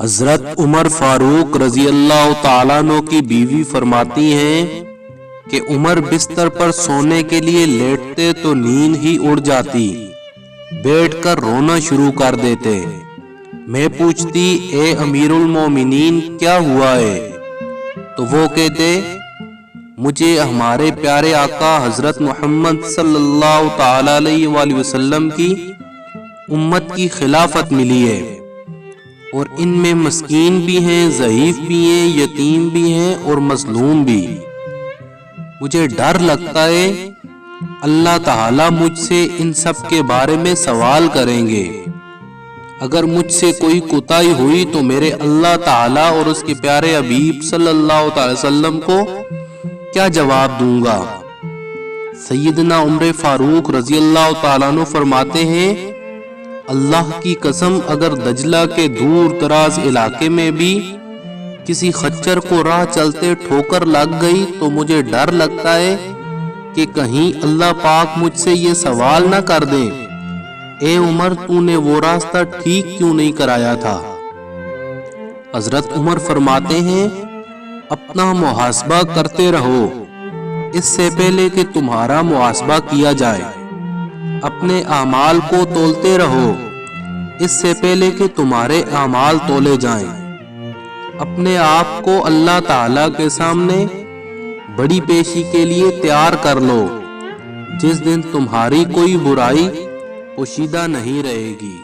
حضرت عمر فاروق رضی اللہ تعالیٰ عنہ کی بیوی فرماتی ہیں کہ عمر بستر پر سونے کے لیے لیٹتے تو نیند ہی اڑ جاتی، بیٹھ کر رونا شروع کر دیتے۔ میں پوچھتی اے امیر المومنین کیا ہوا ہے؟ تو وہ کہتے مجھے ہمارے پیارے آقا حضرت محمد صلی اللہ تعالی علیہ وآلہ وسلم کی امت کی خلافت ملی ہے، اور ان میں مسکین بھی ہیں، ضعیف بھی ہیں، یتیم بھی ہیں اور مظلوم بھی۔ مجھے ڈر لگتا ہے اللہ تعالیٰ مجھ سے ان سب کے بارے میں سوال کریں گے۔ اگر مجھ سے کوئی کوتاہی ہوئی تو میرے اللہ تعالیٰ اور اس کے پیارے حبیب صلی اللہ تعالی وسلم کو کیا جواب دوں گا؟ سیدنا عمر فاروق رضی اللہ تعالیٰ عنہ فرماتے ہیں اللہ کی قسم اگر دجلہ کے دور دراز علاقے میں بھی کسی خچر کو راہ چلتے ٹھوکر لگ گئی تو مجھے ڈر لگتا ہے کہ کہیں اللہ پاک مجھ سے یہ سوال نہ کر دیں اے عمر تو نے وہ راستہ ٹھیک کیوں نہیں کرایا تھا؟ حضرت عمر فرماتے ہیں اپنا محاسبہ کرتے رہو اس سے پہلے کہ تمہارا محاسبہ کیا جائے، اپنے اعمال کو تولتے رہو اس سے پہلے کہ تمہارے اعمال تولے جائیں، اپنے آپ کو اللہ تعالیٰ کے سامنے بڑی پیشی کے لیے تیار کر لو جس دن تمہاری کوئی برائی پوشیدہ نہیں رہے گی۔